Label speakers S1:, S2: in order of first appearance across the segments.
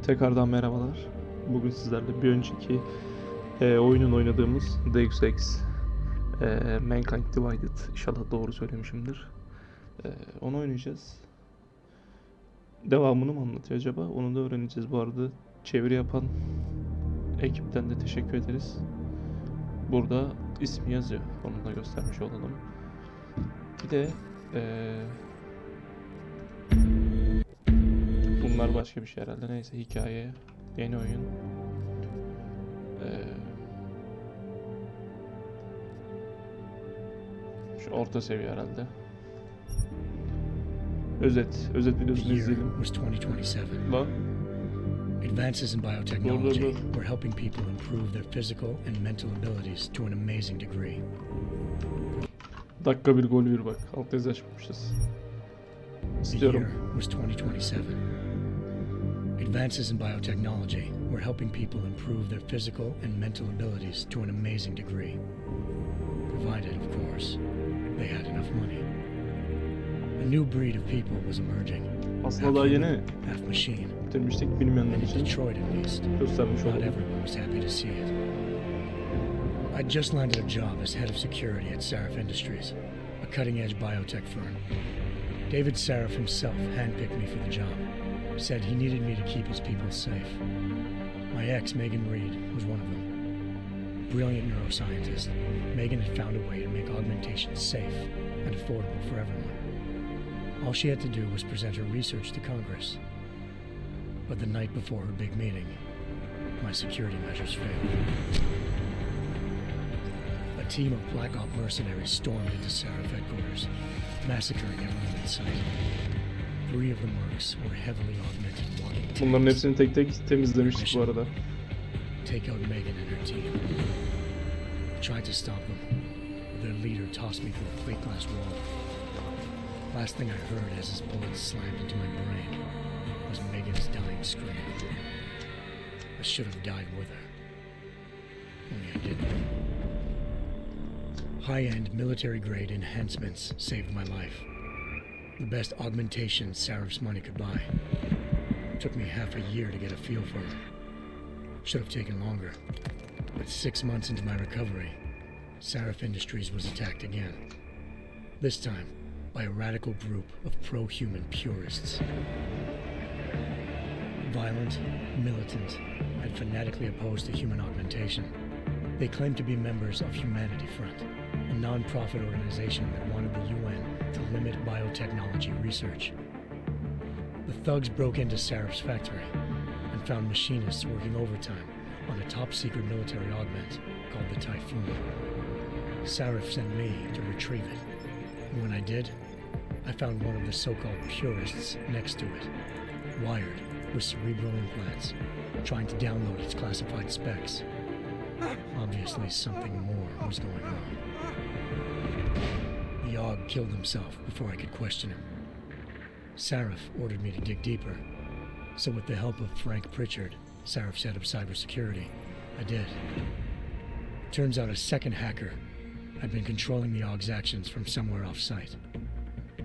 S1: Tekrardan merhabalar. Bugün sizlerle bir önceki oyunun oynadığımız Deus Ex Mankind Divided, İnşallah doğru söylemişimdir. Onu oynayacağız. Devamını mı anlatıyor acaba? Onu da öğreneceğiz. Bu arada çeviri yapan ekipten de teşekkür ederiz. Burada ismi yazıyor. Onu da göstermiş olalım. Bir de bunlar başka bir şey herhalde. Neyse, hikaye, yeni oyun. Şu orta seviye herhalde. Özet videosunu izleyelim. Lan.
S2: Advances in biotechnology were helping people improve their physical and mental abilities to an amazing degree.
S1: Dakika bir gol bir bak. Alt yazı açmışız. İstiyorum.
S2: The year was 2027. Advances in biotechnology were helping people improve their physical and mental abilities to an amazing degree. Provided, of course, they had enough money. A new breed of people was emerging.
S1: Aslında daha yeni
S2: half machine.
S1: bitirmiştik, bilmeyenler
S2: And in
S1: için
S2: Detroit at least,
S1: göstermiş
S2: not
S1: olalım.
S2: everyone was happy to see it. I'd just landed a job as head of security at Sarif Industries, a cutting-edge biotech firm. David Sarif himself handpicked me for the job. Said he needed me to keep his people safe. My ex, Megan Reed, was one of them. Brilliant neuroscientist, Megan had found a way to make augmentation safe and affordable for everyone. All she had to do was present her research to Congress. But the night before her big meeting, my security measures failed. A team of Black Op mercenaries stormed into Sarif headquarters, massacring everyone in sight. 3 of the mercs were heavily augmented walking tanks.
S1: Bunların hepsini tek tek temizlemiştik bu arada.
S2: Take out Megan and her team. I tried to stop them. Their leader tossed me through a plate glass wall. Last thing I heard as his bullets slammed into my brain was Megan's dying scream. I should have died with her. Only I didn't. High-end military-grade enhancements saved my life. The best augmentation Sarif's money could buy. Took me half a year to get a feel for it. Should have taken longer. But 6 months into my recovery, Sarif Industries was attacked again. This time, by a radical group of pro-human purists. Violent, militant, and fanatically opposed to human augmentation. They claimed to be members of Humanity Front, a non-profit organization that wanted the UN to limit biotechnology research. The thugs broke into Sarif's factory and found machinists working overtime on a top-secret military augment called the Typhoon. Sarif sent me to retrieve it. And when I did, I found one of the so-called purists next to it, wired with cerebral implants, trying to download its classified specs. Obviously, something more was going on. The AUG killed himself before I could question him. Sarif ordered me to dig deeper, so with the help of Frank Pritchard, Sarif's head of cybersecurity, I did. Turns out a second hacker had been controlling the AUG's actions from somewhere off-site.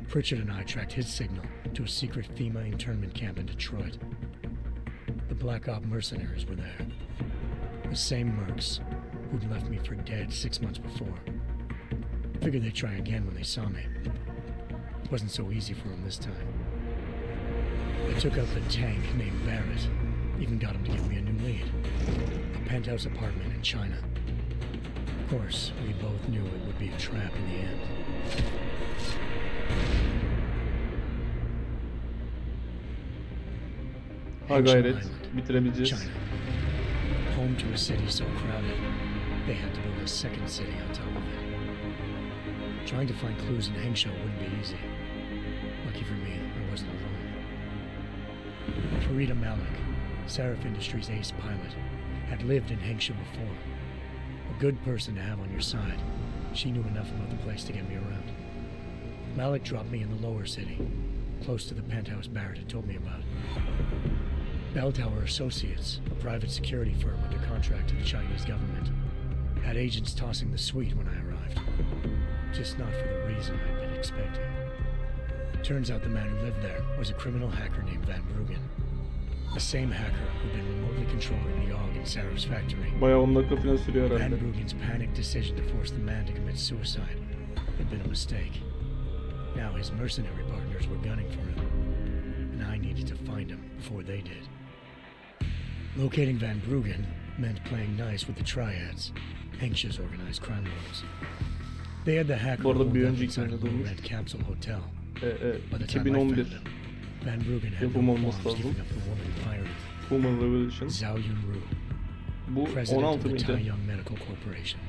S2: Pritchard and I tracked his signal to a secret FEMA internment camp in Detroit. The Black Op mercenaries were there. The same mercs who'd left me for dead 6 months before. Figured they'd try again when they saw me. It wasn't so easy for them this time. I took out the tank named Barrett. Even got him to give me a new lead. A penthouse apartment in China. Of course, we both knew it would be a trap in the end.
S1: Ha gayret, bitirebileceğiz.
S2: China. Home to a city so crowded, they had to build a second city on top of it. Trying to find clues in Hangzhou wouldn't be easy. Lucky for me, I wasn't alone. Farida Malik, Sarif Industries' ace pilot, had lived in Hangzhou before. A good person to have on your side. She knew enough about the place to get me around. Malik dropped me in the lower city, close to the penthouse Barrett had told me about. Bell Tower Associates, a private security firm under contract to the Chinese government, had agents tossing the suite when I arrived. Just not for the reason I'd been expecting. Turns out the man who lived there was a criminal hacker named Van Bruggen. The same hacker who'd been remotely controlling the AUG in Sarah's factory.
S1: Bayağı 10 dakika falan sürüyor
S2: Van
S1: herhalde.
S2: Bruggen's panicked decision to force the man to commit suicide had been a mistake. Now his mercenary partners were gunning for him, and I needed to find him before they did. Locating Van Bruggen meant playing nice with the triads, anxious organized crime lords. They had the hacker
S1: Bu arada
S2: holed
S1: bir
S2: up
S1: önceki
S2: inside a
S1: oynadığımız-
S2: low-rent capsule hotel. By the time I
S1: 2011
S2: found him, Van Bruggen had
S1: yapım
S2: no
S1: olması
S2: qualms
S1: lazım.
S2: giving up the woman pirate,
S1: Human Revolution.
S2: Zhao Yunru,
S1: Bu
S2: president of
S1: 16
S2: the
S1: mıydı?
S2: Taiyang Medical Corporation.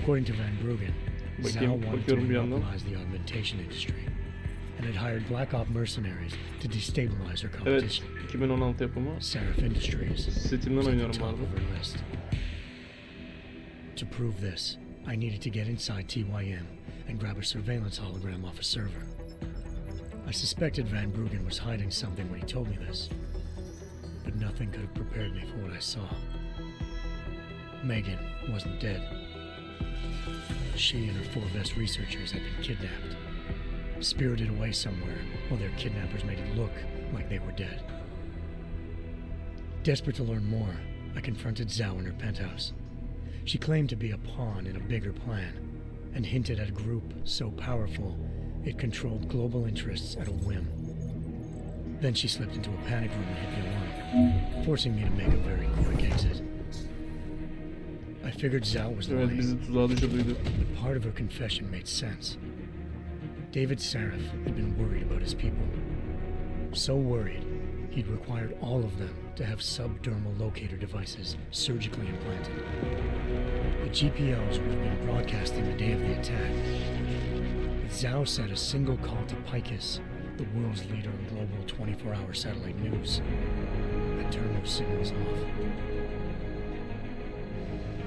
S2: According to Van Bruggen, Zhao
S1: Bakayım,
S2: wanted to
S1: bakıyorum bir yandan.
S2: monopolize the augmentation industry and had hired Black Op mercenaries to destabilize her
S1: Evet,
S2: competition.
S1: 2016 yapımı.
S2: Seraph Industries
S1: Steam'den
S2: was at the
S1: oynuyorum
S2: top
S1: abi.
S2: of her list. To prove this, I needed to get inside TYM and grab a surveillance hologram off a server. I suspected Van Bruggen was hiding something when he told me this, but nothing could have prepared me for what I saw. Megan wasn't dead. She and her 4 best researchers had been kidnapped, spirited away somewhere while their kidnappers made it look like they were dead. Desperate to learn more, I confronted Zhao in her penthouse. She claimed to be a pawn in a bigger plan, and hinted at a group so powerful it controlled global interests at a whim. Then she slipped into a panic room and hit the alarm, forcing me to make a very quick exit. I figured Zhao was
S1: Evet,
S2: lying,
S1: bizi tuzağa düşürdüydü.
S2: but part of her confession made sense. David Saraf had been worried about his people. So worried, he'd required all of them to have subdermal locator devices surgically implanted. The GPOs would have been broadcasting the day of the attack. But Zhao said a single call to Picus, the world's leader in global 24-hour satellite news, had turned those signals off.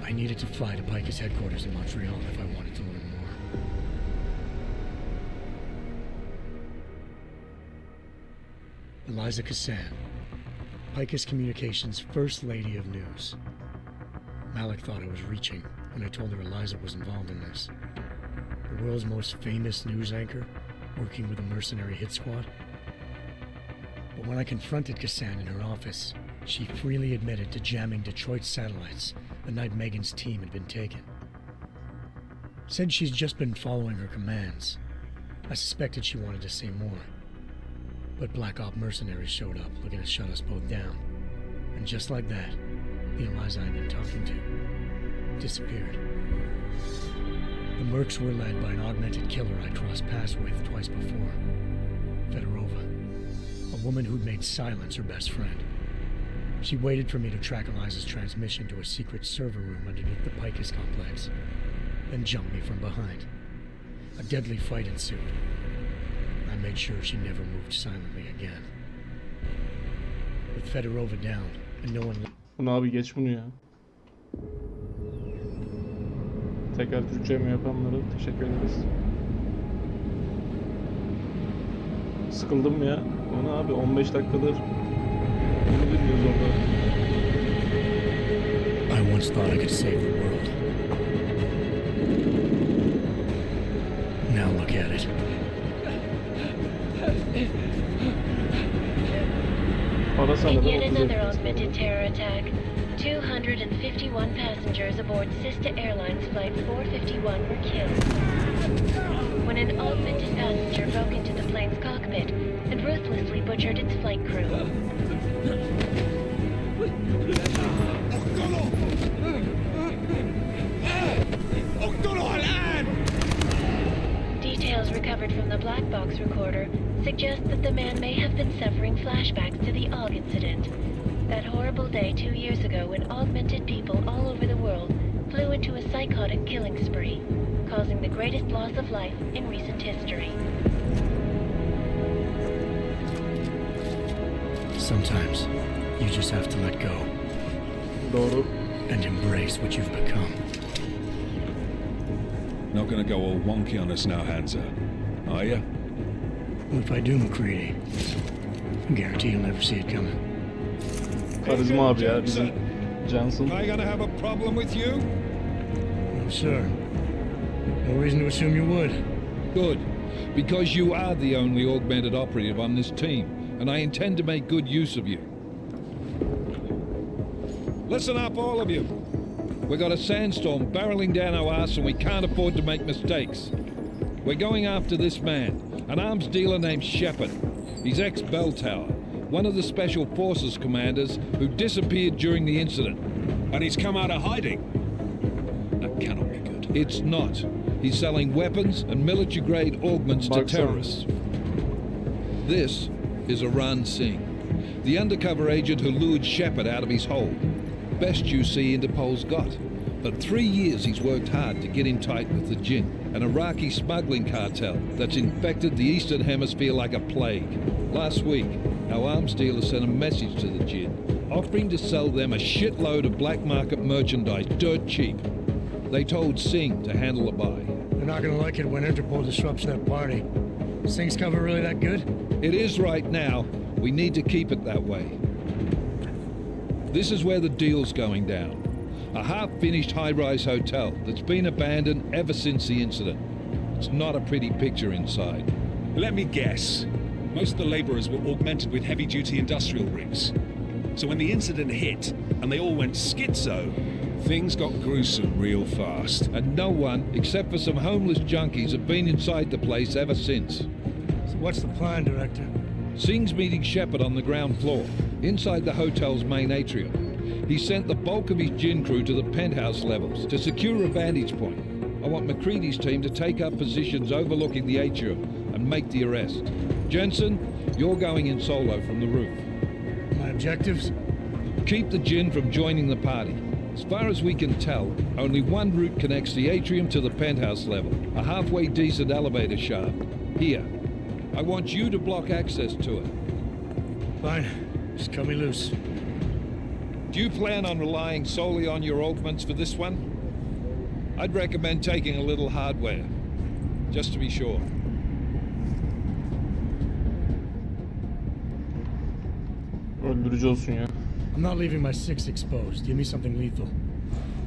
S2: I needed to fly to Picus headquarters in Montreal if I wanted to learn more. Eliza Cassan, Picus Communications' First Lady of News. Malik thought I was reaching when I told her Eliza was involved in this. The world's most famous news anchor, working with a mercenary hit squad. But when I confronted Cassan in her office, she freely admitted to jamming Detroit satellites the night Megan's team had been taken. Said she's just been following her commands. I suspected she wanted to say more. But Black Op mercenaries showed up looking to shut us both down. And just like that, the Eliza I'd been talking to disappeared. The mercs were led by an augmented killer I'd crossed paths with twice before, Fedorova, a woman who'd made silence her best friend. She waited for me to track Eliza's transmission to a secret server room underneath the Picus complex, then jumped me from behind. A deadly fight ensued. I made sure she never moved silently again. With Fedorova down and no one...
S1: Bunu abi geç bunu ya. Tekrar Türkçe mi yapanlara teşekkür ederiz. Sıkıldım ya. Onu abi 15 dakikadır bunu dinliyoruz orada.
S2: I once thought I could save the world. Now look at it.
S1: Arasana
S3: In
S1: da
S3: yet
S1: 30
S3: another
S1: FPS.
S3: augmented terror attack, 251 passengers aboard Sista Airlines Flight 451 were killed when an augmented passenger broke into the plane's cockpit and ruthlessly butchered its flight crew. Details recovered from the black box recorder suggest that the man may have been suffering flashbacks to the AUG incident. That horrible day 2 years ago when augmented people all over the world flew into a psychotic killing spree, causing the greatest loss of life in recent history.
S2: Sometimes you just have to let go
S1: Doğru.
S2: and embrace what you've become.
S4: Not gonna go all wonky on us now, Hansa, are you?
S2: Well, if I do, McCready, I guarantee you'll never see it coming.
S1: Karizma abi ya bizim Johnson.
S4: Am I gonna have a problem with you?
S2: No, sir. No reason to assume you would.
S5: Good, because you are the only augmented operative on this team, and I intend to make good use of you. Listen up, all of you. We got a sandstorm barreling down our ass and we can't afford to make mistakes. We're going after this man, an arms dealer named Shepard. He's ex-Bell Tower, one of the Special Forces commanders who disappeared during the incident.
S4: And he's come out of hiding. That cannot be good.
S5: It's not. He's selling weapons and military-grade augments to terrorists. This is Aran Singh, the undercover agent who lured Shepard out of his hole. Best you see Interpol's got. For 3 years he's worked hard to get in tight with the Jinn, an Iraqi smuggling cartel that's infected the Eastern Hemisphere like a plague. Last week, our arms dealer sent a message to the Jinn, offering to sell them a shitload of black market merchandise dirt cheap. They told Singh to handle the buy.
S2: They're not gonna like it when Interpol disrupts their party. Singh's cover really that good?
S5: It is right now. We need to keep it that way. This is where the deal's going down. A half-finished high-rise hotel that's been abandoned ever since the incident. It's not a pretty picture inside.
S4: Let me guess. Most of the laborers were augmented with heavy-duty industrial rigs. So when the incident hit and they all went schizo, things got gruesome real fast.
S5: And no one, except for some homeless junkies, have been inside the place ever since.
S2: So what's the plan, Director?
S5: Singh's meeting Shepard on the ground floor, inside the hotel's main atrium. He sent the bulk of his Jinn crew to the penthouse levels to secure a vantage point. I want McCready's team to take up positions overlooking the atrium and make the arrest. Jensen, you're going in solo from the roof.
S2: My objectives?
S5: Keep the Jinn from joining the party. As far as we can tell, only one route connects the atrium to the penthouse level, a halfway decent elevator shaft. Here. I want you to block access to it.
S2: Fine. Just cut me loose.
S5: Do you plan on relying solely on your augments for this one? I'd recommend taking a little hardware, just to be sure.
S1: Öldürücü olsun ya.
S2: I'm not leaving my six exposed. Give me something lethal.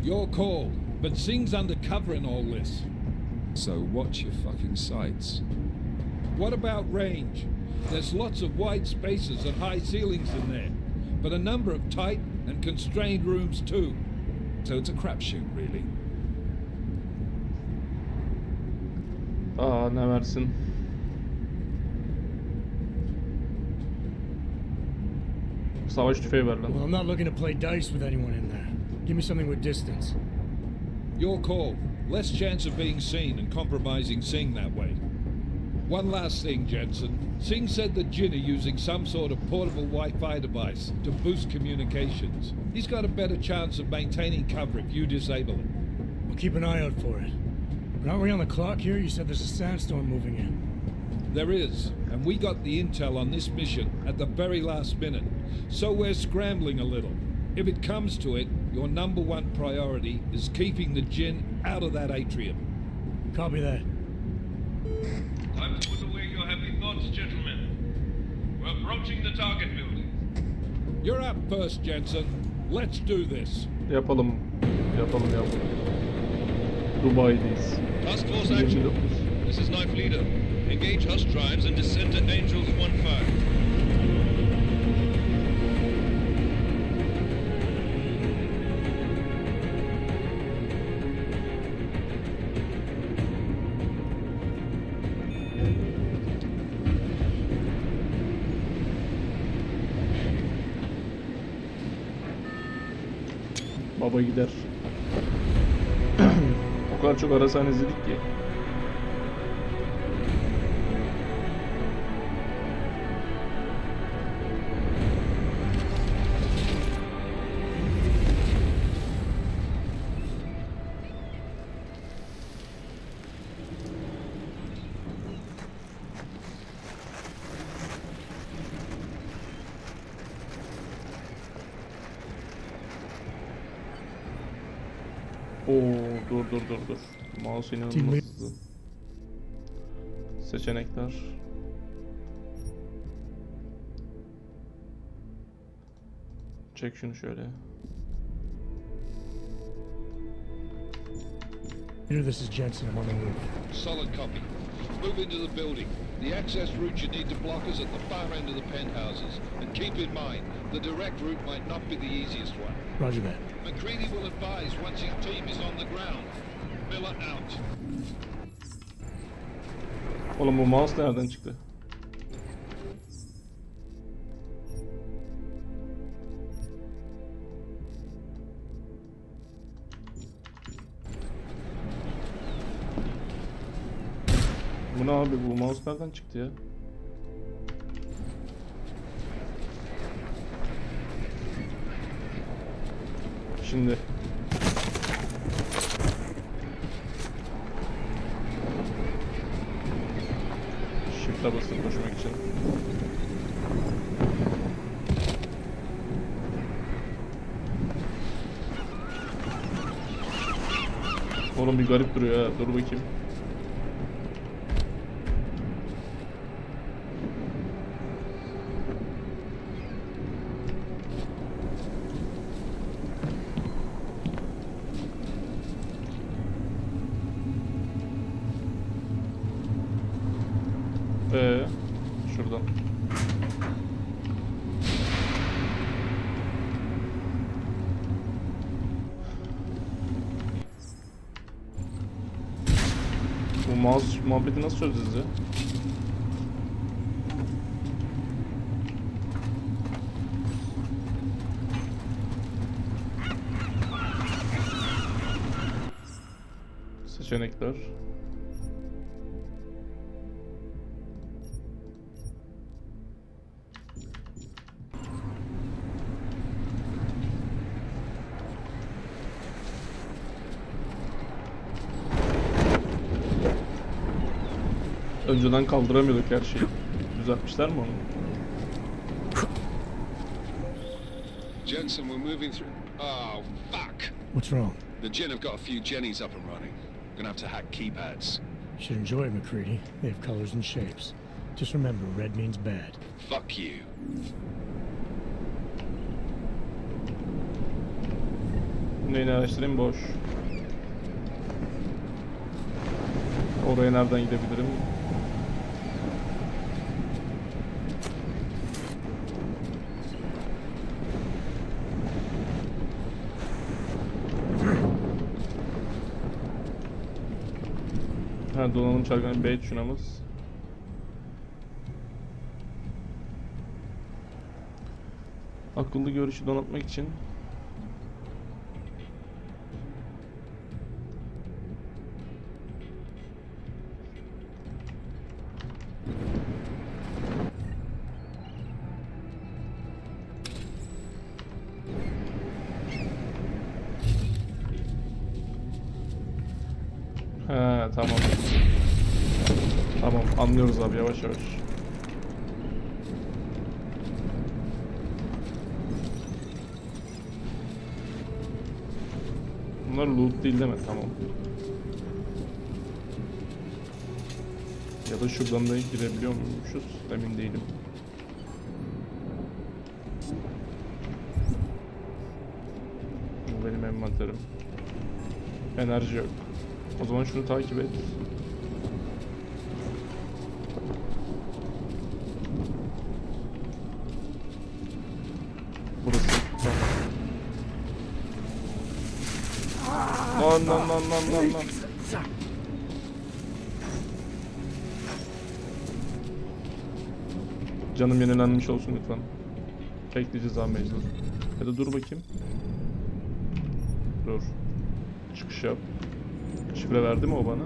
S5: Your call, but Singh's undercover in all this.
S4: So watch your fucking sights.
S5: What about range? There's lots of wide spaces and high ceilings in there, but a number of tight and constrained rooms too.
S4: So it's a crapshoot, really.
S1: Ne versin? Savaş tüfeği ver lan.
S2: Well, I'm not looking to play dice with anyone in there. Give me something with distance.
S5: Your call. Less chance of being seen and compromising Singh that way. One last thing, Jensen. Singh said the Jinn are using some sort of portable Wi-Fi device to boost communications. He's got a better chance of maintaining cover if you disable it.
S2: We'll keep an eye out for it. But aren't we on the clock here? You said there's a sandstorm moving in.
S5: There is, and we got the intel on this mission at the very last minute. So we're scrambling a little. If it comes to it, your number one priority is keeping the Jinn out of that atrium.
S2: Copy that.
S6: Time to put away your heavy thoughts, gentlemen. We're approaching the target building.
S5: You're up first, Jensen. Let's do this.
S1: Yapalım. Dubai'deyiz.
S6: Task Force action.
S1: 29.
S6: This is Knife Leader. Engage Hush Drives and descend to Angels 1-5.
S1: Baba gider. O kadar çok ara sahne izledik ki. Oo, dur. Mouse inanılmaz hızlı. Seçenekler. Çek şunu şöyle.
S2: Here, this is Jensen. I'm on the roof.
S5: Solid copy. Move into the building. The access route you need to block is at the far end of the penthouses. And keep in mind, the direct route might not be the easiest one.
S2: Roger that.
S5: McCready will advise once his team is on the ground. Miller out.
S1: Oğlum bu mouse nereden çıktı? Bu ne abi, bu mouse nereden çıktı ya? Şimdi shift'e basıp koşmak için. Oğlum bir garip duruyor ya. Dur bakayım. Şuradan. Bu mouse muhabbeti nasıl çözeceğiz ya? Seçenekler. Önceden kaldıramıyorduk her şeyi. Düzeltmişler mi onu?
S4: Jensen, we're moving through. Oh, fuck!
S2: What's wrong?
S4: The Gen have got a few Jennies up and running. Gonna have to hack keypads.
S2: You should enjoy it, McCready. They have colors and shapes. Just remember, red means bad.
S4: Fuck you.
S1: Neyini araştırayım, boş. Oraya nereden gidebilirim? Ha, donanım çarkının B tuşunamız. Akıllı görüşü donatmak için he, tamam. Tamam, anlıyoruz abi, yavaş yavaş. Bunlar loot değil deme, tamam. Ya da şuradan da girebiliyor muymuşuz? Emin değilim. Bu benim envanterim. Enerji yok. O zaman şunu takip et. Burası. Tamam. Lan. Canım yenilenmiş olsun lütfen. Bekleyeceğiz abi mecbur. Ya da dur bakayım. Dur. Çıkış yap. Şifre verdi mi o bana?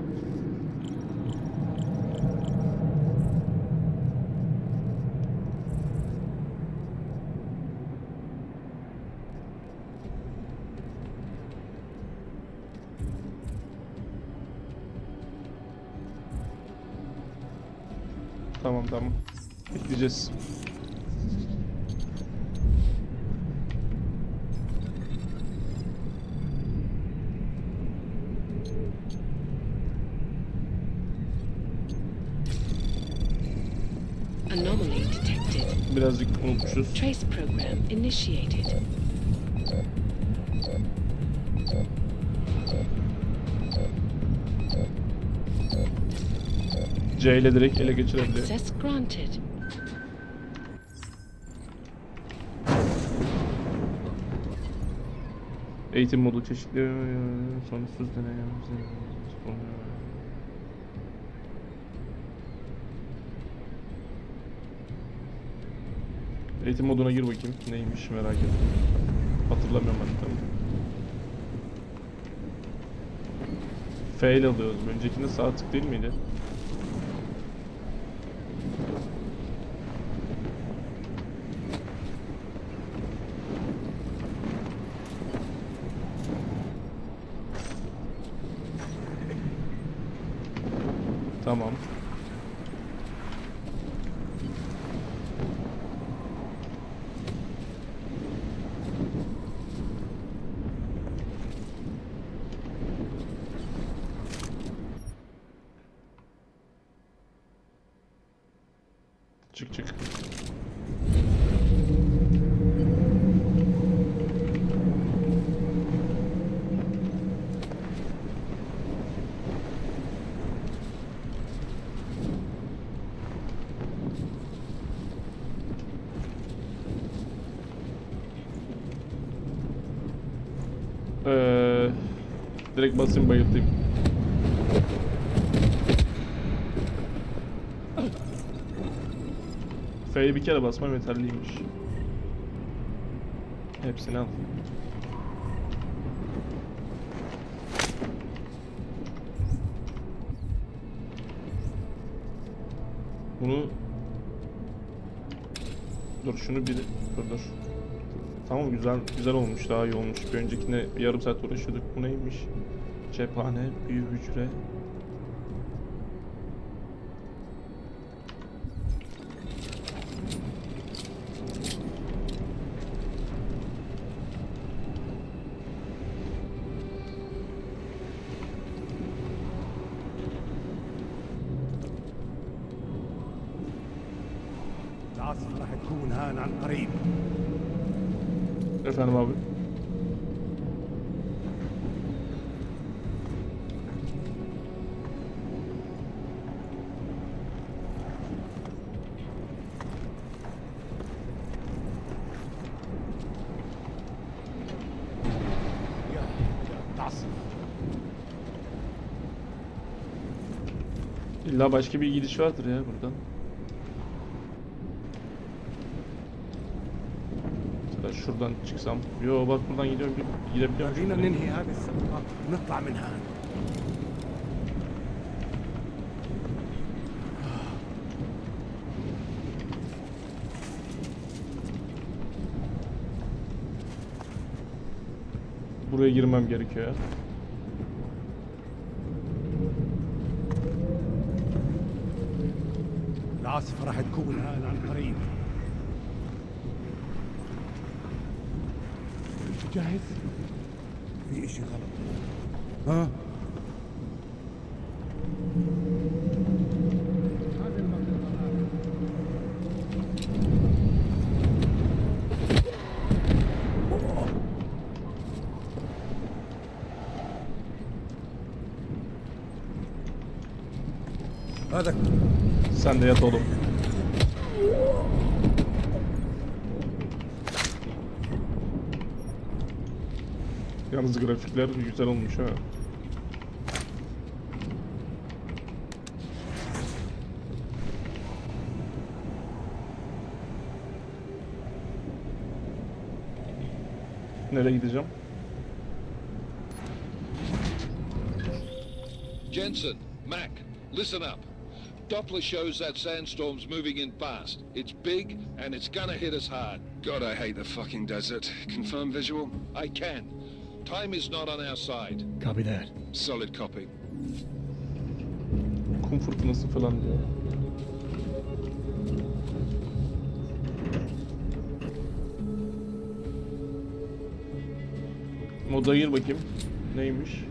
S1: Tamam. Bekleyeceğiz.
S7: Anomaly detected.
S1: Birazcık unutmuşuz.
S7: Trace program initiated.
S1: C ile direkt ele geçirebiliyor.
S7: Access granted.
S1: Eğitim modu çeşitli sonuçsuz deney. Eğitim moduna gir bakayım. Neymiş merak ettim. Hatırlamıyorum ben tabii. Fail alıyoruz. Öncekinde sağ tık değil miydi? Tamam. Çık çık. Direkt basayım bayıltayım. F'ye bir kere basmam yeterliymiş. Hepsini al. Bunu... Dur şunu bir... Dur. Tamam güzel olmuş, daha iyi olmuş. Bir öncekine bir yarım saat uğraşıyorduk. Bu neymiş? Cephane, büyü hücre.
S8: العاصفة راح تكون هان عن قريب.
S1: Efendim abi.
S8: يا تعصف.
S1: İlla başka bir gidiş vardır ya buradan. Mesela şuradan çıksam. Yo bak buradan gidiyorum. Gidebiliyorum.
S8: خلينا
S1: şuradan.
S8: ننهي هذه الصفقة ونطلع من هان.
S1: Buraya girmem gerekiyor ya.
S8: العاصفة راح تكون هان عن قريب. جاهز؟ في اشي غلط. ها؟ هذه المنطقة الآن. هذا
S1: Sen de yat oğlum. Yalnız grafikler güzel olmuş ha. Nereye gideceğim?
S5: Jensen, Mac, listen up. Doppler shows that sandstorm's moving in fast. It's big, and it's gonna hit us hard.
S4: God, I hate the fucking desert. Confirm visual?
S5: I can. Time is not on our side.
S2: Copy that.
S4: Solid copy.
S1: Kum fırtınası falan diyor. Moda gir bakayım. Neymiş?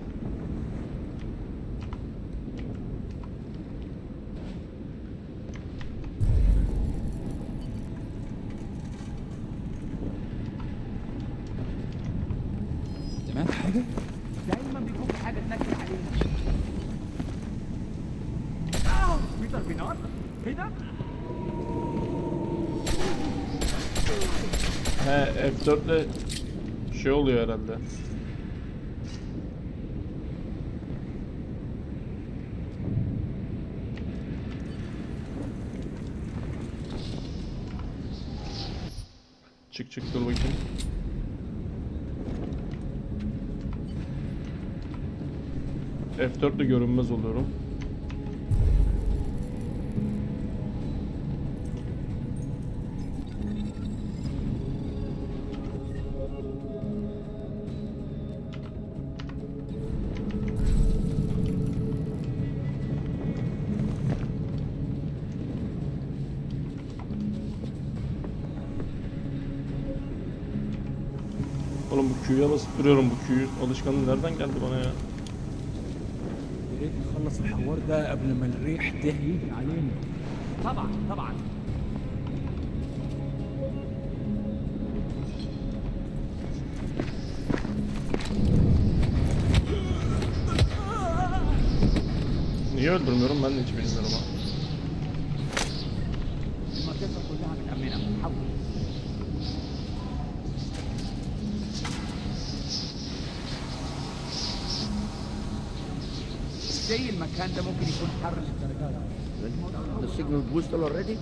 S9: سمعت حاجة؟ دايما بيكون في حاجة تنكر علينا.
S8: ضرب نار هنا.
S1: He, F4'le şey oluyor herhalde. Çık dur bakayım. F4'le görünmez oluyorum. Oğlum bu Q'ya basıp duruyorum. Bu Q alışkanlığı nereden geldi bana ya?
S8: يا ريت نخلص الحوار ده قبل ما الريح ده يجي علينا. طبعا طبعا.
S1: Niye öldürmüyorum ben de hiç bilmiyorum ha.
S8: المنطقة كلها متأمنة. حول. ازاي المكان ده ممكن يكون حر للدرجة دي؟
S10: The signal boosted already?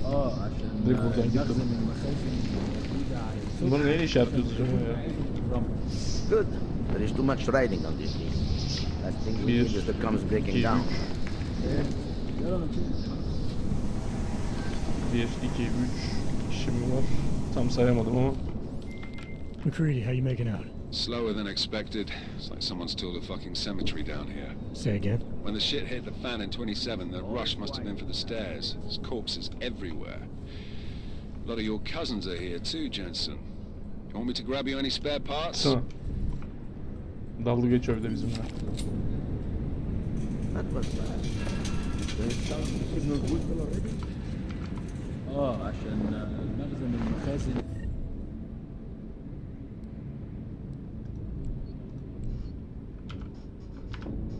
S8: عشان
S1: Direkt buradan gittim.
S8: نخزن المخازن الموجودة على السطح.
S1: Bunları neyle işaretliyoruz acaba ya?
S10: Good. There is too much riding on this thing. Last thing we need is the comes breaking down.
S1: 1, 2, 3 işim var. Tam sayamadım ama.
S2: McCready, how you making out?
S4: Slower than expected. It's like someone's tilled a fucking cemetery down here.
S2: Say again?
S4: When the shit hit the fan in 27, the rush must have been for the stairs. There's corpses everywhere. A lot of your cousins are here too, Jensen. You want me to grab you any spare parts?
S1: Tamam. Dalga geçiyor bir de bizimle.
S10: That was bad. The signal boosted already?
S8: عشان المخزن المخازن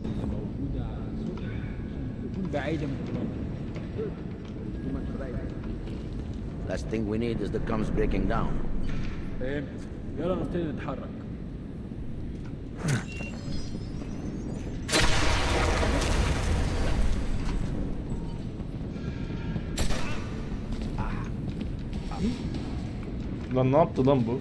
S8: اللي موجودة على السطح عشان تكون بعيدة من الرمل.
S10: Too much riding. Last thing we need is the comes breaking down.
S8: فهمت. يلا نبتدي نتحرك.
S1: Lan ne yaptı lan bu?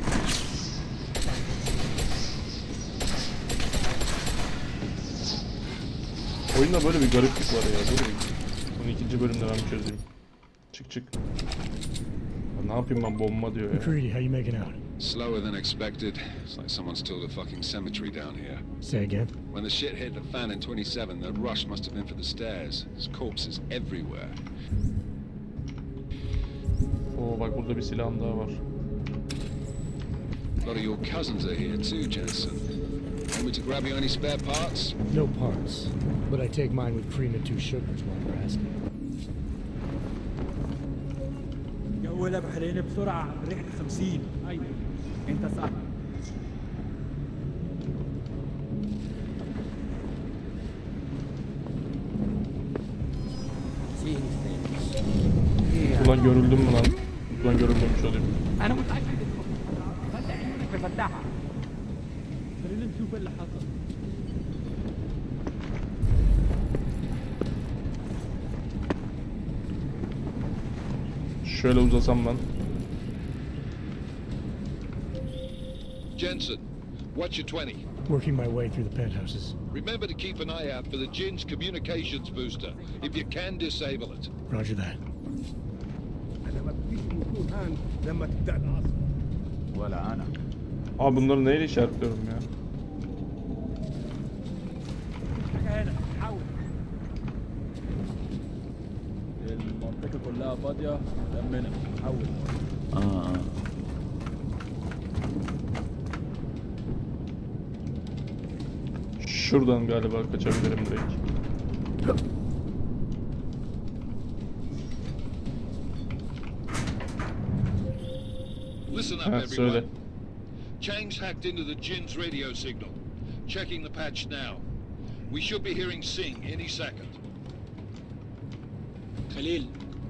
S1: Oyunda böyle bir gariplik var ya. Dur. Bunu ikinci bölümde ben çözeyim. Çık. Ne yapayım ben, bomba diyor ya.
S2: McCready, how you making out?
S4: Slower than expected. It's like someone's tilled a fucking cemetery down here.
S2: Say again?
S4: When the shit hit the fan in 27, the rush must have been for the stairs. There's corpses everywhere.
S1: Oo bak burada bir silahım daha var.
S4: A lot of your cousins are here too, Jensen. Want me to grab you any spare parts?
S2: No parts. But I take mine with cream and 2 sugars while you're asking.
S8: الجو لبح علينا بسرعة. الريح 50. أيوة. أنت صح.
S1: Ulan görüldüm mü lan? Ulan görülmemiş olayım.
S8: أنا متأكد إنه فتح عيونك بفتحها. خلينا نشوف اللي حصل.
S1: Şöyle uzasam ben.
S5: Jensen, what's your 20?
S2: Working my way through the penthouses.
S5: Remember to keep an eye out for the Jin's communications booster. If you can, disable it.
S2: Roger that.
S8: أنا ما بديش نكون هان لما تبدأ العاصفة. ولا أنا.
S1: Abi bunları neyle işaretliyorum ya?
S8: حاجة هنا. حاول. المنطقة كلها فاضية. لمنا. حاول.
S1: Şuradan galiba kaçabilirim direkt.
S5: Listen up,
S1: Ha, söyle.
S5: everyone. Chang's hacked into the Jin's radio signal. Checking the patch now. We should be hearing Sing any second.
S11: خليل،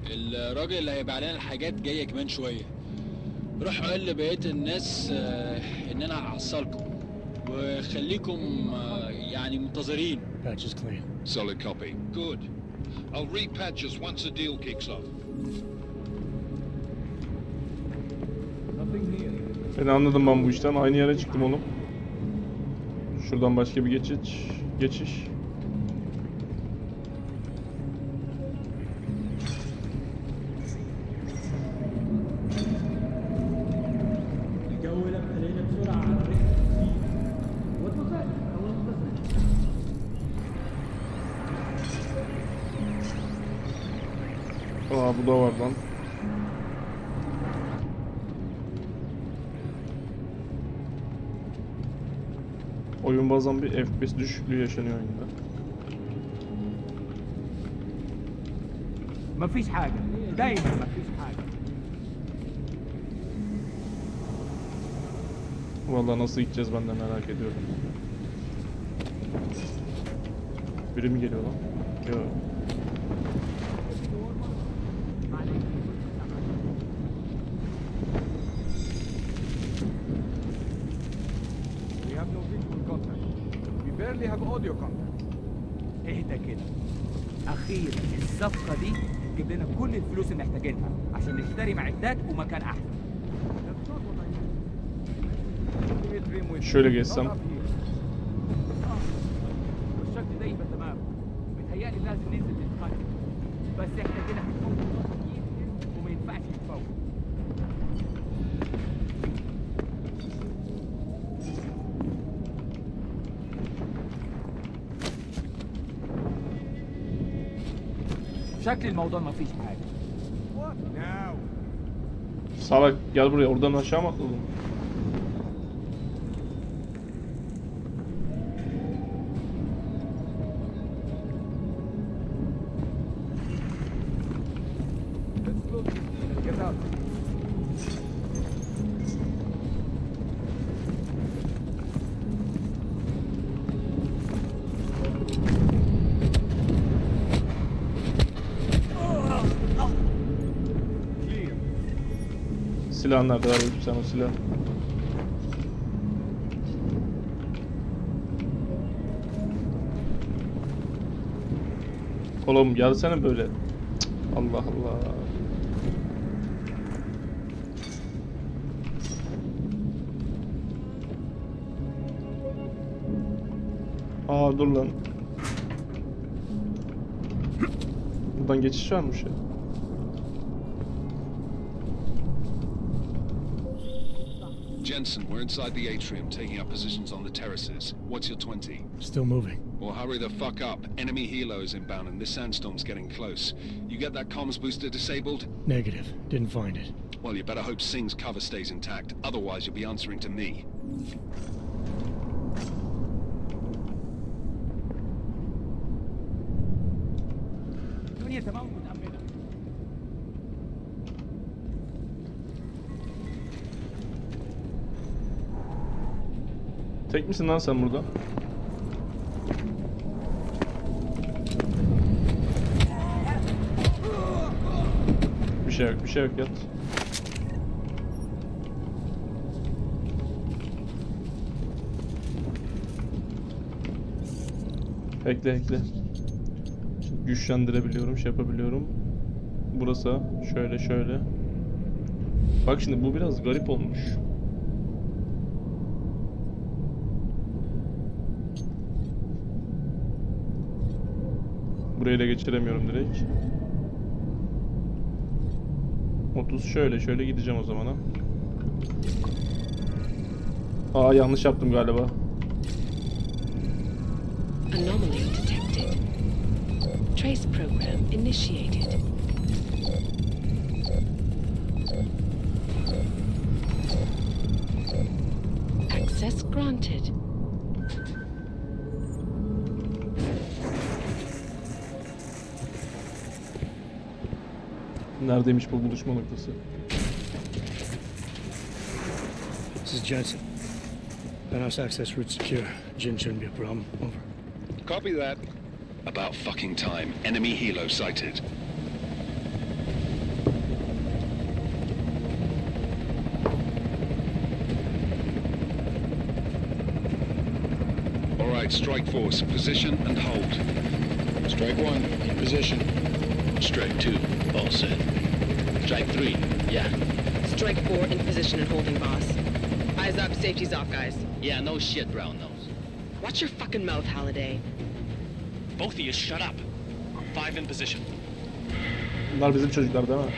S11: الراجل اللي هيبيع لنا الحاجات جاي كمان شويه. روح قول لبقيه الناس ان انا هحصلكم وخليكم يعني منتظرين.
S2: Patch is clean.
S5: Solid copy. Good. I'll repatch us once the deal kicks off.
S1: Ben anladım ben bu işten. Aynı yere çıktım oğlum. Şuradan başka bir geçiş. Aa bu da var lan. Oyun bazen bir FPS düşüklüğü yaşanıyor oyunda.
S8: ما فيش حاجة دايما ما فيش حاجة.
S1: Vallahi nasıl gideceğiz ben de merak ediyorum. Biri mi geliyor lan? Yok.
S8: We have no visual contact. We barely have audio contact. اهدى كده. أخيرا الصفقة دي تجيب لنا كل الفلوس اللي محتاجينها عشان نشتري معدات ومكان أحسن.
S1: Şöyle geçsem.
S8: والشكل ده يبقى تمام. متهيألي لازم ننزل نتقدم. بس احنا كده هنكون وما ينفعش نتفوت. شكل الموضوع ما فيش حاجة.
S1: Salak gel buraya, oradan aşağı mı atladın?
S8: Get out.
S1: Silahın nerede var sen o silah? Oğlum gelsene böyle. Cık, Allah Allah. Aa dur lan. Buradan geçiş varmış ya.
S4: Jensen, we're inside the atrium, taking up positions on the terraces. What's your 20?
S2: Still moving.
S4: Well, hurry the fuck up. Enemy helos inbound and this sandstorm's getting close. You get that comms booster disabled?
S2: Negative. Didn't find it.
S4: Well, you better hope Singh's cover stays intact. Otherwise, you'll be answering to me.
S8: الدنيا تمام متأمنة.
S1: Tek misin lan sen burada? Bir şey yok, bir şey yok, yat. Ekle. Güçlendirebiliyorum, şey yapabiliyorum. Burası şöyle. Bak şimdi bu biraz garip olmuş. Burayı da geçiremiyorum direkt. 30 şöyle gideceğim o zaman ha. Aa yanlış yaptım galiba.
S7: Anomaly detected. Trace program initiated. Access granted.
S1: Neredeymiş bu buluşma noktası?
S2: This is Jensen. Penthouse access route secure. Jin shouldn't be a problem. Over.
S4: Copy that. About fucking time. Enemy helo sighted. right, strike force, position and hold.
S11: Strike 1, in position.
S12: Strike 2, all set. Strike 3, yeah.
S7: Strike 4 in position and holding, boss. Eyes up, safety's off, guys.
S12: Yeah, no shit, brown nose.
S7: Watch your fucking mouth, Holiday.
S12: Both of you shut up. 5 in position.
S1: Bunlar bizim çocuklar değil mi?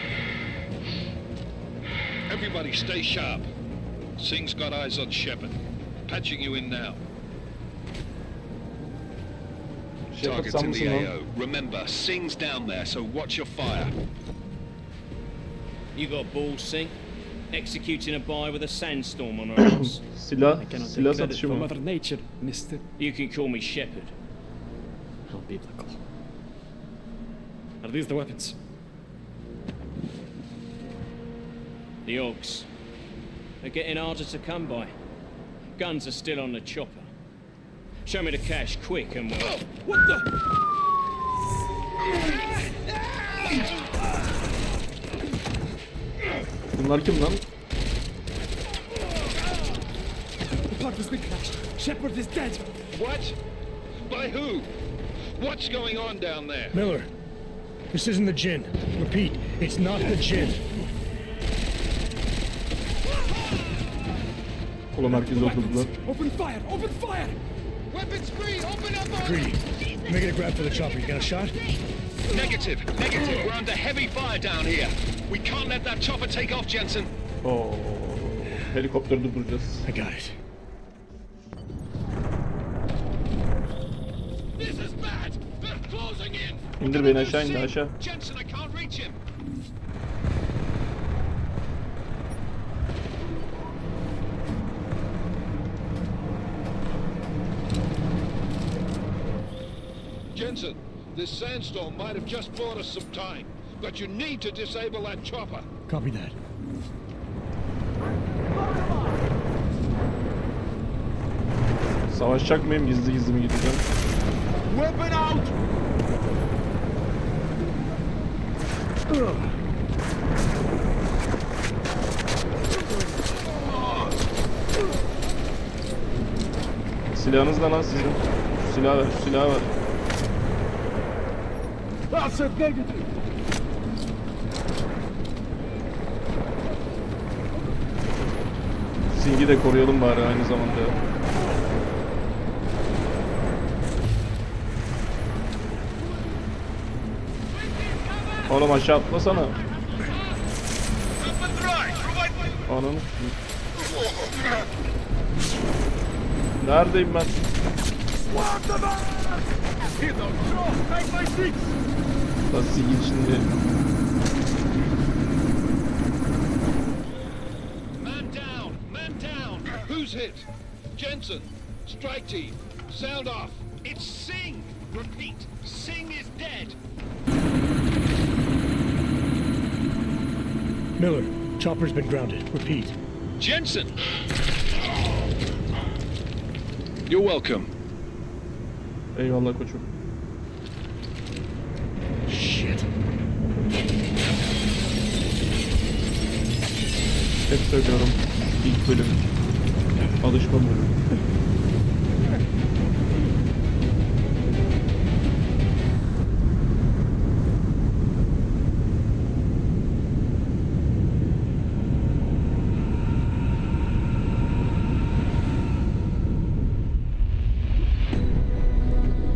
S5: Everybody stay sharp. Singh's got eyes on Shepard. Patching you in now.
S1: Shepard
S5: Target's
S1: sen
S5: in the
S1: misin lan?
S5: AO. Remember, Singh's down there, so watch your fire.
S13: You got balls, Singh? Executing a buy with a sandstorm on our arms.
S1: Silah satışı mı?
S9: Mother Nature, mister.
S13: You can call me Shepard.
S9: How biblical. Are these the weapons?
S13: The Ogs. They're getting harder to come by. Guns are still on the chopper. Show me the cash quick and we'll...
S9: What the?
S1: Bunlar kim lan?
S9: The pod has been crashed. Shepard is dead.
S5: What? By who? What's going on down there?
S2: Miller, this isn't the Jinn. Repeat, it's not the Jinn.
S1: Oğlum herkes oturdular.
S9: Open fire! Open fire!
S5: Weapons free! Open up!
S2: Greedy, making a grab for the chopper. You got a shot?
S4: Negative, negative. We're under heavy fire down here. We can't let that chopper take off, Jensen.
S1: Oo. Helikopteri durduracağız.
S2: I got it.
S4: This is bad. They're closing in.
S1: İndir beni aşağı, indir aşağı.
S4: Jensen, I can't reach him.
S5: Jensen, this sandstorm might have just bought us some time, but you need to disable that chopper.
S2: Copy that.
S1: Savaşacak mıyım? Gizli gizli mi gideceğim?
S8: Weapon out!
S1: Silahınız da lan sizin. Şu silahı ver, şu silahı ver.
S8: That's it, negative!
S1: Singh'i de koruyalım bari aynı zamanda. Oğlum aşağı atlasana. Ananı. Neredeyim ben? Nasıl Singh'in şimdi?
S5: Man down! Man down! Who's hit? Jensen, strike team, sound off.
S4: It's Singh. Repeat, Singh is dead.
S2: Miller, chopper's been grounded. Repeat.
S4: Jensen. You're welcome.
S1: Eyvallah koçum.
S2: Shit.
S1: Hep söylüyorum. İlk bölüm. Alışma bölümü.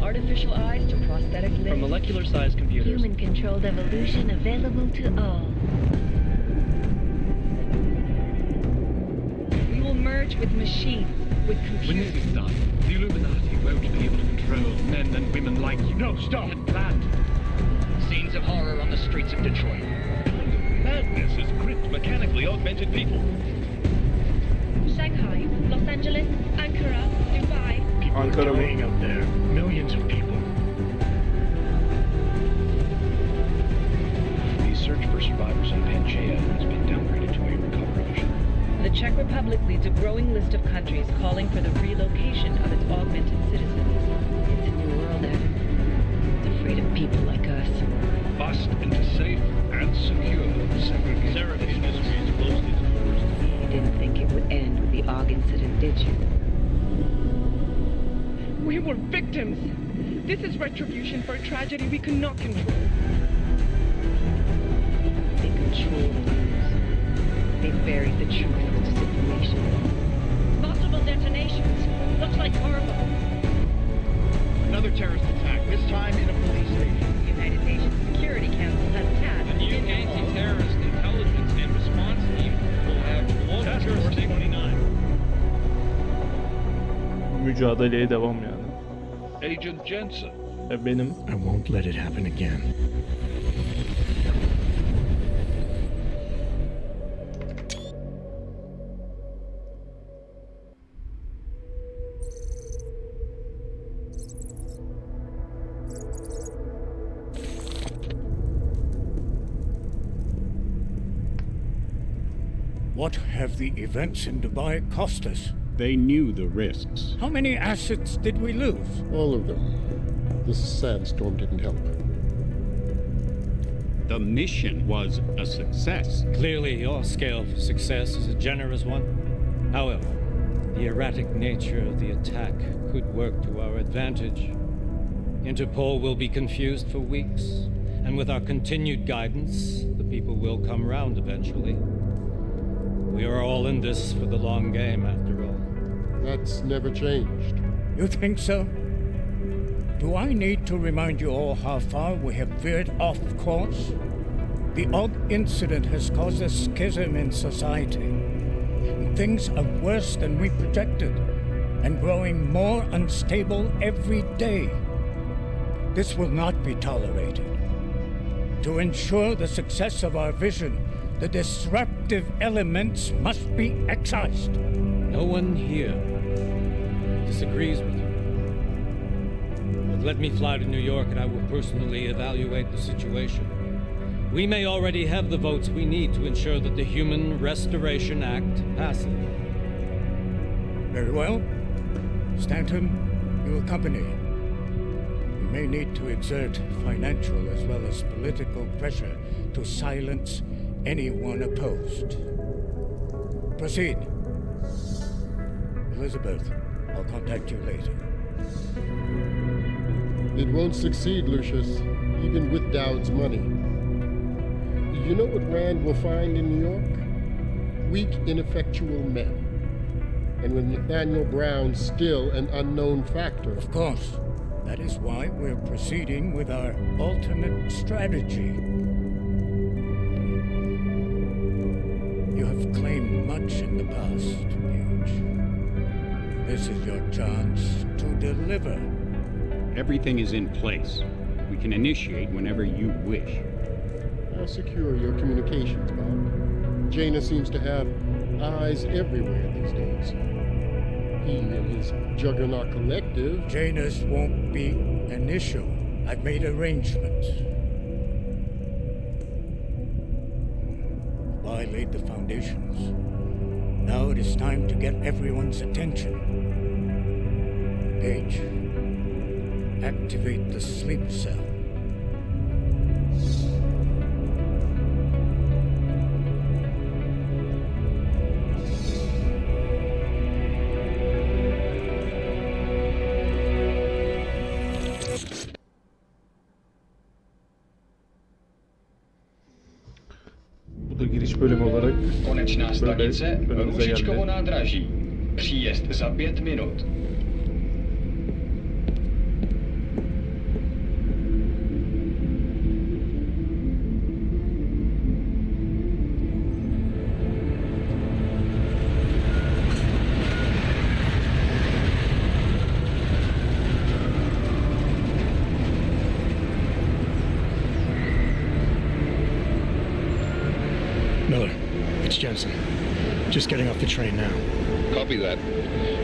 S3: Artificial eyes to prosthetic limbs.
S12: From molecular-sized computers.
S3: Human-controlled evolution available to all. We will merge with machines, with
S6: When
S3: computers.
S6: this is done, the Illuminati won't be able to control men and women like you.
S2: No, stop!
S6: Had planned.
S12: Scenes of horror on the streets of Detroit.
S6: Madness has gripped mechanically augmented people.
S3: Shanghai, Los Angeles, Ankara, Dubai.
S1: Ankara mı?
S2: Dying out there. Millions of people.
S12: The search for survivors in Pangaea has been downgraded to a recovery mission.
S3: The Czech Republic leads a growing list of countries calling for the relocation of its augmented citizens. It's a new world, Evan. It's afraid of people like us.
S6: Bust into safe and secure segregation. Seraph Industries closed its doors.
S3: You didn't think it would end with the Og incident, did you?
S7: Where
S14: were victims. This is retribution for a tragedy we cannot control.
S7: They control the news. They buried the truth with disinformation.
S15: Multiple detonations. Looks like horrible.
S16: Another terrorist attack, this time in a police station.
S15: The United Nations Security Council has tasked
S6: The new anti-terrorist intelligence and response team will have global jurisdiction.
S1: Mücadeleye devam yani.
S5: Agent Jensen.
S1: Benim.
S2: I won't let it happen again.
S17: What have the events in Dubai cost us?
S18: They knew the risks.
S17: How many assets did we lose?
S18: All of them. This sandstorm didn't help. The mission was a success.
S19: Clearly, your scale for success is a generous one. However, the erratic nature of the attack could work to our advantage. Interpol will be confused for weeks, and with our continued guidance, the people will come round eventually. We are all in this for the long game, after all.
S18: That's never changed.
S17: You think so? Do I need to remind you all how far we have veered off course? The Og incident has caused a schism in society. Things are worse than we projected, and growing more unstable every day. This will not be tolerated. To ensure the success of our vision, the disruptive elements must be excised.
S19: No one here disagrees with you. But let me fly to New York and I will personally evaluate the situation. We may already have the votes we need to ensure that the Human Restoration Act passes.
S17: Very well. Stanton, you accompany. We may need to exert financial as well as political pressure to silence anyone opposed. Proceed. Elizabeth, I'll contact you later.
S18: It won't succeed, Lucius, even with Dowd's money. You know what Rand will find in New York? Weak, ineffectual men. And with Nathaniel Brown still an unknown factor.
S17: Of course. That is why we're proceeding with our alternate strategy. You have claimed much in the past, Paige. This is your chance to deliver.
S18: Everything is in place. We can initiate whenever you wish. How secure your communications, Bob? Jaina seems to have eyes everywhere these days. He and his Juggernaut Collective...
S17: Jaina's won't be an issue. I've made arrangements. I laid the foundations. Now it is time to get everyone's attention. Paige, activate the sleep cell.
S1: Bu da giriş bölümü olarak
S20: Konečná stanice
S1: önümüze
S20: Růžičkovo
S1: geldi.
S20: nádraží. Příjezd za 5 minut.
S2: Miller, it's Jensen. Just getting off the train now.
S5: Copy that.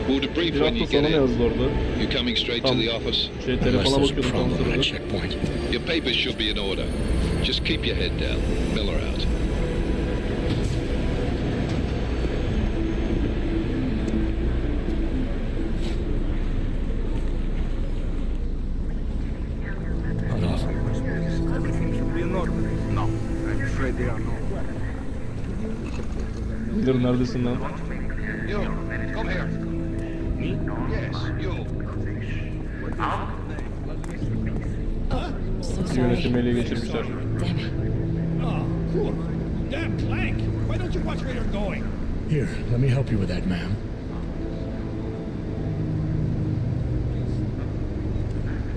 S5: We'll debrief
S1: Bir
S5: when
S1: hafta
S5: you
S1: sonra
S5: get
S1: ne
S5: in.
S1: yazdı orada?
S5: You coming straight to the office?
S1: Telefona bakıyordum tam sırada.
S2: Checkpoint.
S5: Your papers should be in order. Just keep your head down. Miller out.
S2: Hold off.
S8: Everything should be in order. No, I'm afraid they are not.
S1: Miller neredesin lan?
S16: You, come here.
S8: Me?
S16: Yes, you.
S1: Yönetimi ele geçirmişler.
S2: Oh, cool. Damn Clank! Why don't you watch where you're going? Here, let me help you with that, ma'am.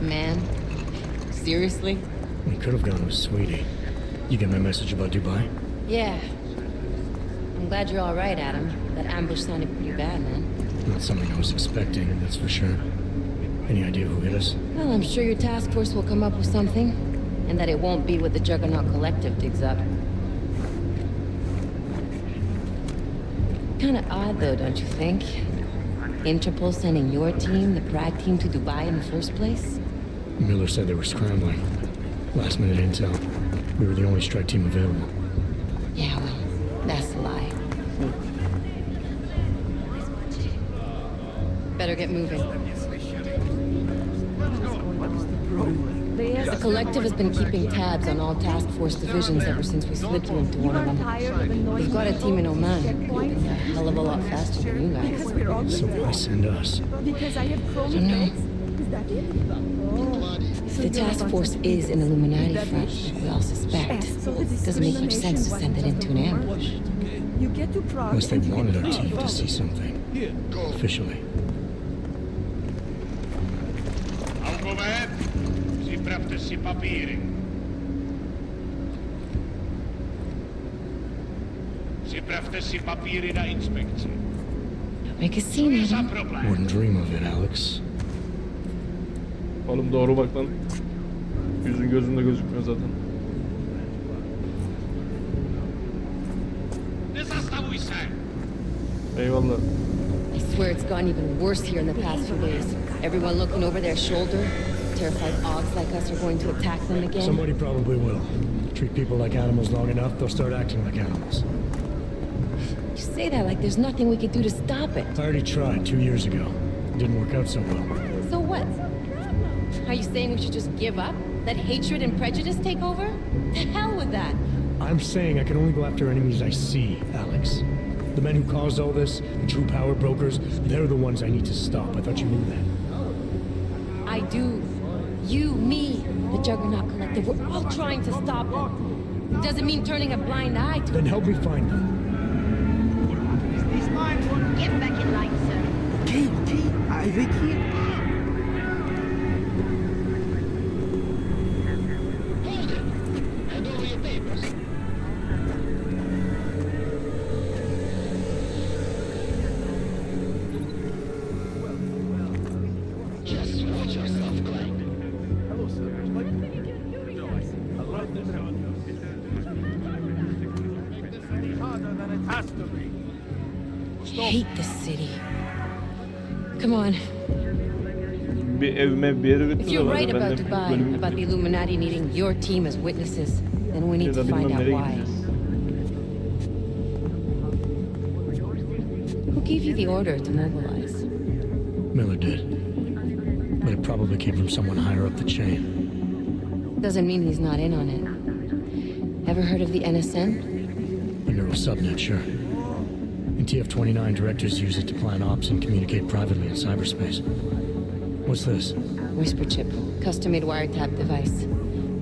S7: Man? Seriously?
S2: We could have gone with Sweetie. You get my message about Dubai?
S7: Yeah. I'm glad you're all right, Adam. That ambush sounded pretty bad, man.
S2: Not something I was expecting, that's for sure. Any idea who hit us?
S7: Well, I'm sure your task force will come up with something. And that it won't be what the Juggernaut Collective digs up. Kinda odd, though, don't you think? Interpol sending your team, the Prague team, to Dubai in the first place?
S2: Miller said they were scrambling. Last minute intel. We were the only strike team available.
S7: Yeah, well, that's a lie. Better get moving. The Collective has been keeping tabs on all task force divisions ever since we slipped you into one of them. We've got a team in Oman, moving a hell of a lot faster than you guys.
S2: So why send us?
S7: I don't know. If the task force is an Illuminati front, like we all suspect, it doesn't make much sense to send it into an ambush.
S2: Unless they wanted our team to see something. Officially.
S6: Sprawdźcie papiery. Sprawdźcie papiery na inspekcję.
S7: Make a scene, Adam.
S2: Wouldn't dream of it, Alex.
S1: Oğlum doğru bak lan. Yüzün gözünde gözükmüyor zaten. Eyvallah.
S7: I swear it's gotten even worse here in the past few days. Everyone looking over their shoulder. Terrified Augs like us are going to attack them again.
S2: Somebody probably will. Treat people like animals long enough, they'll start acting like animals.
S7: You say that like there's nothing we could do to stop it.
S2: I already tried 2 years ago. It didn't work out so well.
S7: So what? Are you saying we should just give up? Let hatred and prejudice take over? The hell with that!
S2: I'm saying I can only go after enemies I see, Alex. The men who caused all this, the true power brokers, they're the ones I need to stop. I thought you knew that.
S7: I do. You, me, the Juggernaut Collective, we're all trying to stop them. It doesn't mean turning a blind eye to
S2: Then help me find them.
S15: Get back in line, sir.
S8: Okay, avec qui?
S12: Hand over your papers. Just watch yourself, Clank.
S8: Hello, sir. Harder than it has to be.
S7: I hate this city. Come on.
S1: Bir evime bir yere
S7: If you're
S1: götürüyorlar.
S7: right
S1: Ben
S7: about
S1: de
S7: Dubai,
S1: bölümü
S7: about the Illuminati needing your team as witnesses, then we need
S1: ya
S7: to
S1: da
S7: find
S1: bilmem
S7: out
S1: nereye
S7: why.
S1: gideceğiz.
S7: Who gave you the order to mobilize?
S2: Miller did. But it probably came from someone higher up the chain.
S7: Doesn't mean he's not in on it. Ever heard of the NSN?
S2: A neural subnet, sure. In TF-29, directors use it to plan ops and communicate privately in cyberspace. What's this?
S7: Whisper chip, custom-made wiretap device.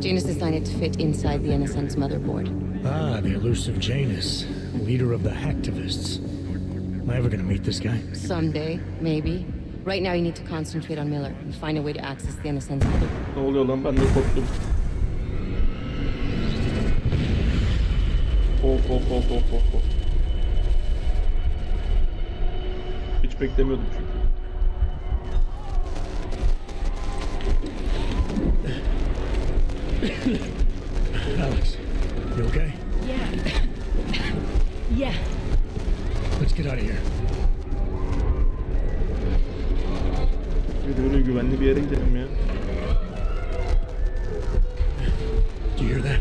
S7: Janus designed it to fit inside the NSN's motherboard.
S2: Ah, the elusive Janus, leader of the hacktivists. Am I ever gonna meet this guy?
S7: Someday, maybe. Right now you need to concentrate on Miller and find a way to access the NSN's motherboard.
S1: Ne oluyor lan, ben de korktum. Of. Hiç beklemiyordum çünkü.
S2: Alex, you okay?
S15: Yeah.
S2: Let's get out of here.
S1: Yürü güvenli bir yere gidelim ya.
S2: Do you hear that?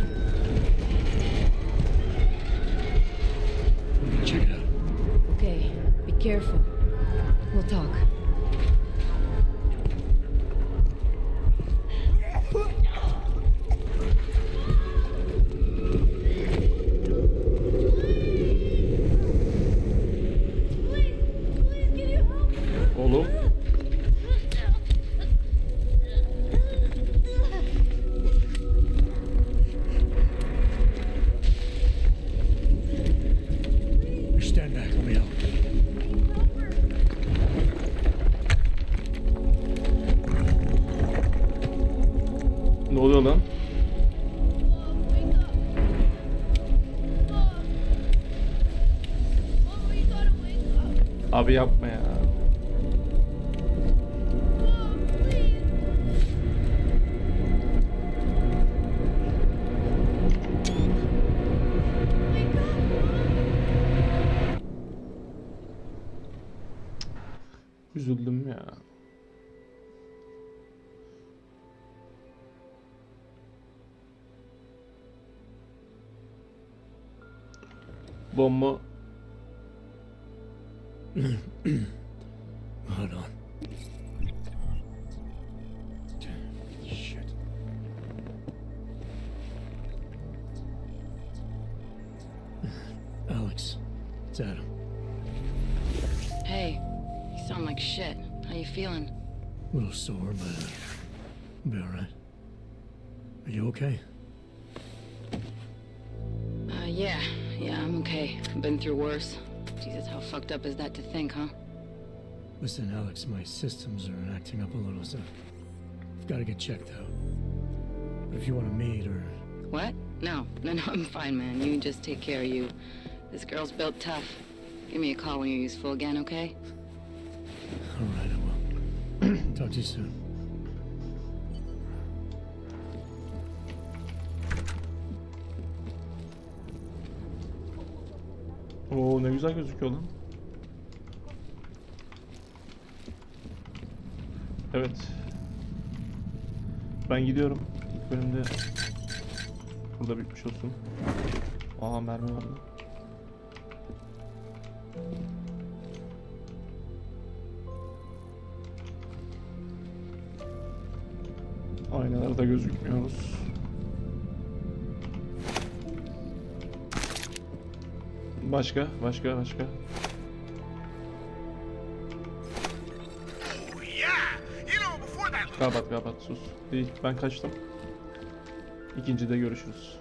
S2: Check it out.
S7: Okay, be careful. We'll talk.
S1: Oğlum. Abi yapma ya. Üzüldüm ya. Bomba.
S2: Hold on. Shit. Alex, it's Adam.
S7: Hey, you sound like shit. How you feeling?
S2: A little sore, but I'll be alright. Are you okay?
S7: Yeah, I'm okay. I've been through worse. Jesus, how fucked up is that to think, huh?
S2: Listen, Alex, my systems are acting up a little, so I've got to get checked out. But if you want to meet or...
S7: What? No, I'm fine, man. You just take care of you. This girl's built tough. Give me a call when you're useful again, okay?
S2: All right, I will. Talk to you soon.
S1: Oo, ne güzel gözüküyor lan. Evet. Ben gidiyorum. İlk bölümde burada bitmiş olsun. Aa, mermi var lan. Aynalarda gözükmüyoruz. Başka. Kapat sus. Değil, ben kaçtım. İkincide görüşürüz.